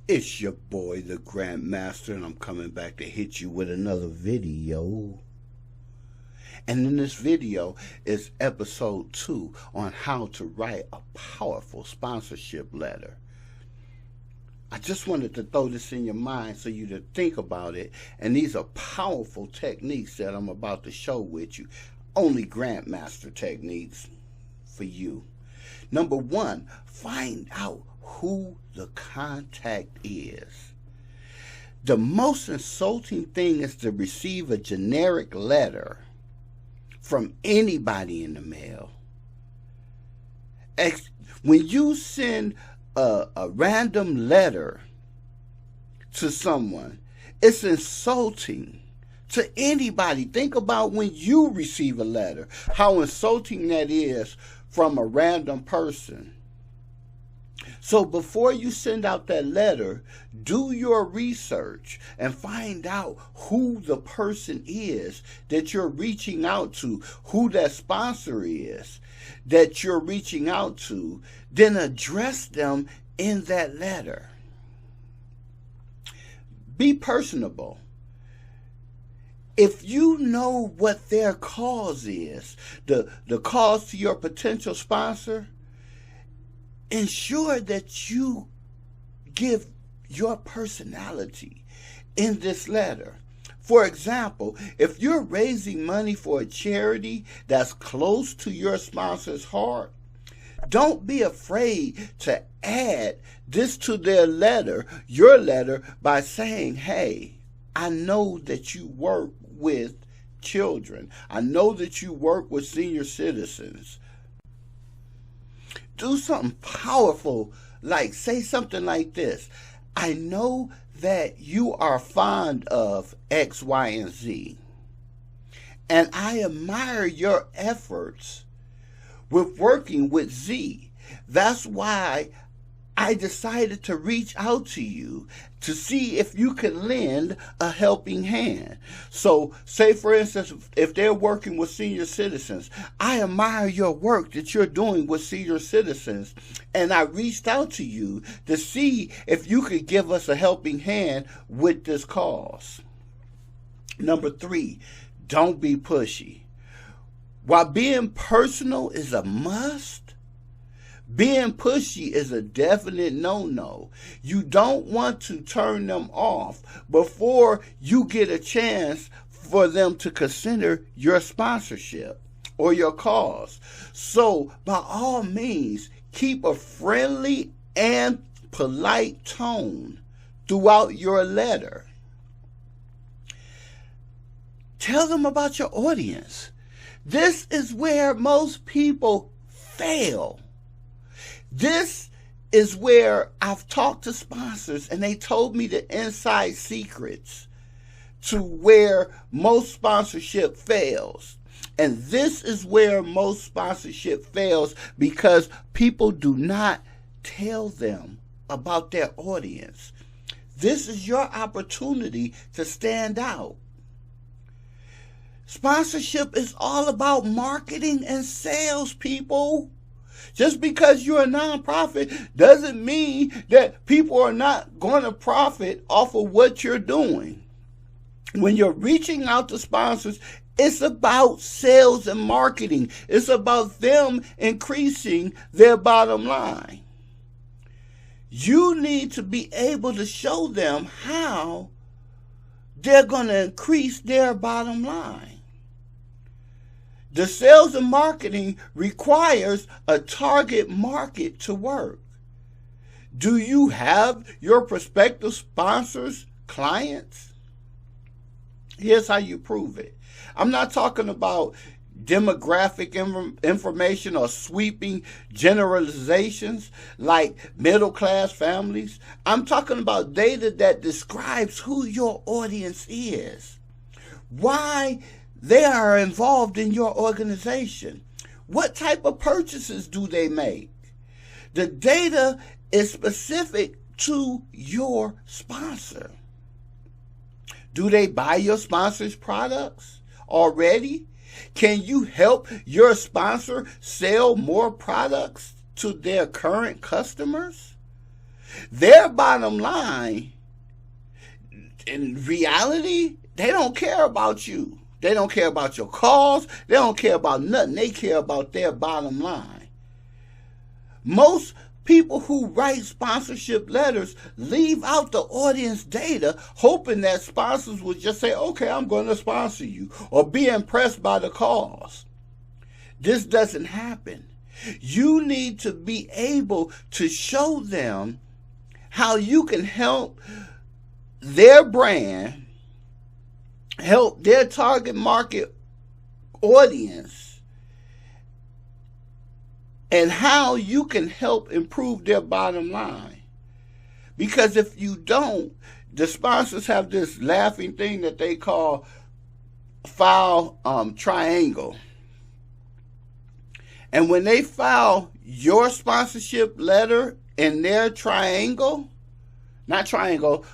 It's your boy, the Grandmaster, and I'm coming back to hit you with another video. And in this video is episode 2 on how to write a powerful sponsorship letter. I just wanted to throw this in your mind so you to think about it. And these are powerful techniques that I'm about to show with you. Only Grandmaster techniques for you. Number 1, find out who the contact is. The most insulting thing is to receive a generic letter from anybody in the mail. When you send a random letter to someone, it's insulting to anybody. Think about when you receive a letter, how insulting that is from a random person. So before you send out that letter, do your research and find out who the person is that you're reaching out to, who that sponsor is that you're reaching out to, then address them in that letter. Be personable. If you know what their cause is, the cause to your potential sponsor, ensure that you give your personality in this letter. For example, if you're raising money for a charity that's close to your sponsor's heart, don't be afraid to add this to their letter, your letter, by saying, hey, I know that you work with children. I know that you work with senior citizens. Do something powerful, like say something like this. I know that you are fond of X, Y, and Z, and I admire your efforts with working with Z. That's why I decided to reach out to you to see if you could lend a helping hand. So say, for instance, if they're working with senior citizens, I admire your work that you're doing with senior citizens, and I reached out to you to see if you could give us a helping hand with this cause. Number 3, don't be pushy. While being personal is a must, being pushy is a definite no-no. You don't want to turn them off before you get a chance for them to consider your sponsorship or your cause. So, by all means, keep a friendly and polite tone throughout your letter. Tell them about your audience. This is where most people fail. This is where I've talked to sponsors and they told me the inside secrets to where most sponsorship fails. And this is where most sponsorship fails because people do not tell them about their audience. This is your opportunity to stand out. Sponsorship is all about marketing and sales, people. Just because you're a nonprofit doesn't mean that people are not going to profit off of what you're doing. When you're reaching out to sponsors, it's about sales and marketing. It's about them increasing their bottom line. You need to be able to show them how they're going to increase their bottom line. The sales and marketing requires a target market to work. Do you have your prospective sponsors clients? Here's how you prove it. I'm not talking about demographic information or sweeping generalizations like middle-class families. I'm talking about data that describes who your audience is, why they are involved in your organization, what type of purchases do they make. The data is specific to your sponsor. Do they buy your sponsor's products already? Can you help your sponsor sell more products to their current customers? Their bottom line, in reality, they don't care about you. They don't care about your calls. They don't care about nothing. They care about their bottom line. Most people who write sponsorship letters leave out the audience data, hoping that sponsors will just say, okay, I'm going to sponsor you, or be impressed by the cause. This doesn't happen. You need to be able to show them how you can help their brand, help their target market audience, and how you can help improve their bottom line. Because if you don't, the sponsors have this laughing thing that they call file triangle. And when they file your sponsorship letter in their triangle, triangle,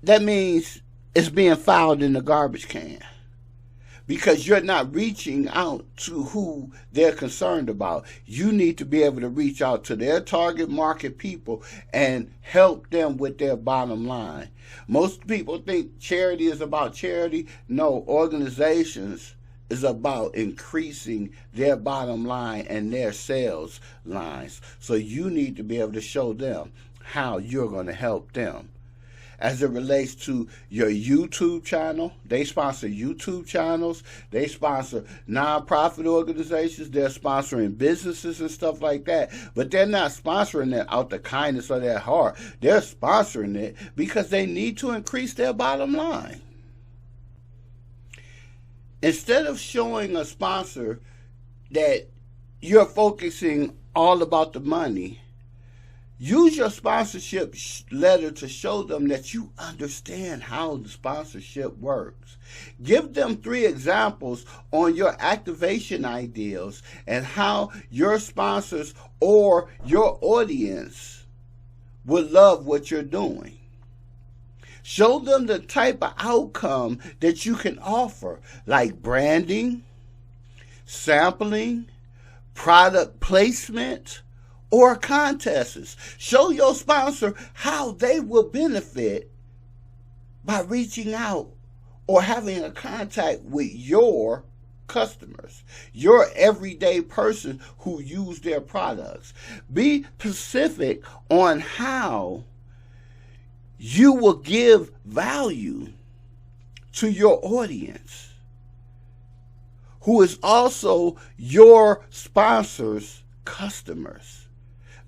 that means it's being filed in the garbage can, because you're not reaching out to who they're concerned about. You need to be able to reach out to their target market people and help them with their bottom line. Most people think charity is about charity. No, organizations is about increasing their bottom line and their sales lines. So you need to be able to show them how you're going to help them. As it relates to your YouTube channel, they sponsor YouTube channels. They sponsor nonprofit organizations. They're sponsoring businesses and stuff like that. But they're not sponsoring it out the kindness of their heart. They're sponsoring it because they need to increase their bottom line. Instead of showing a sponsor that you're focusing all about the money, use your sponsorship letter to show them that you understand how the sponsorship works. Give them 3 examples on your activation ideals and how your sponsors or your audience would love what you're doing. Show them the type of outcome that you can offer, like branding, sampling, product placement, or contests. Show your sponsor how they will benefit by reaching out or having a contact with your customers, your everyday person who use their products. Be specific on how you will give value to your audience, who is also your sponsor's customers.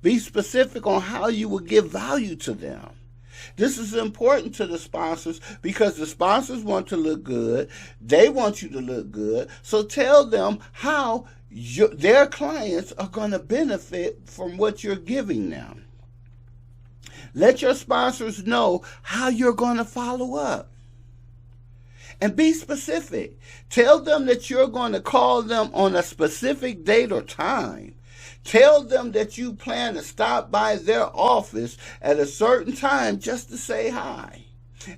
Be specific on how you will give value to them. This is important to the sponsors because the sponsors want to look good. They want you to look good. So tell them how their clients are going to benefit from what you're giving them. Let your sponsors know how you're going to follow up. And be specific. Tell them that you're going to call them on a specific date or time. Tell them that you plan to stop by their office at a certain time just to say hi.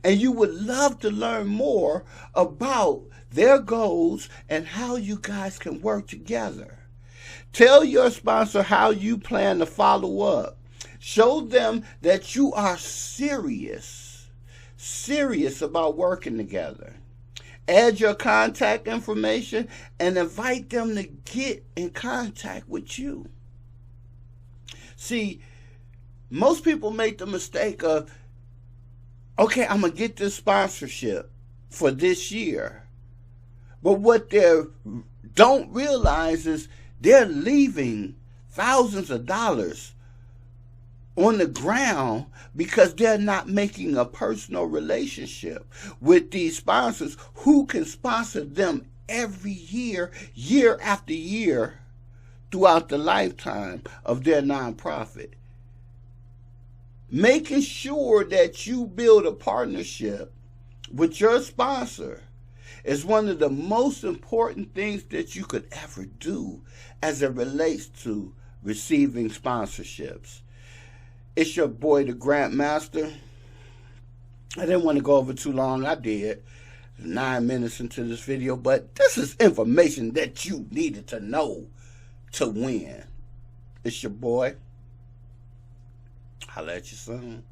And you would love to learn more about their goals and how you guys can work together. Tell your sponsor how you plan to follow up. Show them that you are serious about working together. Add your contact information and invite them to get in contact with you. See, most people make the mistake of, okay, I'm going to get this sponsorship for this year. But what they don't realize is they're leaving thousands of dollars on the ground because they're not making a personal relationship with these sponsors who can sponsor them every year, year after year, throughout the lifetime of their nonprofit. Making sure that you build a partnership with your sponsor is one of the most important things that you could ever do as it relates to receiving sponsorships. It's your boy, the Grantmaster. I didn't want to go over too long. I did. 9 minutes into this video, but this is information that you needed to know to win. It's your boy. Holla at you soon.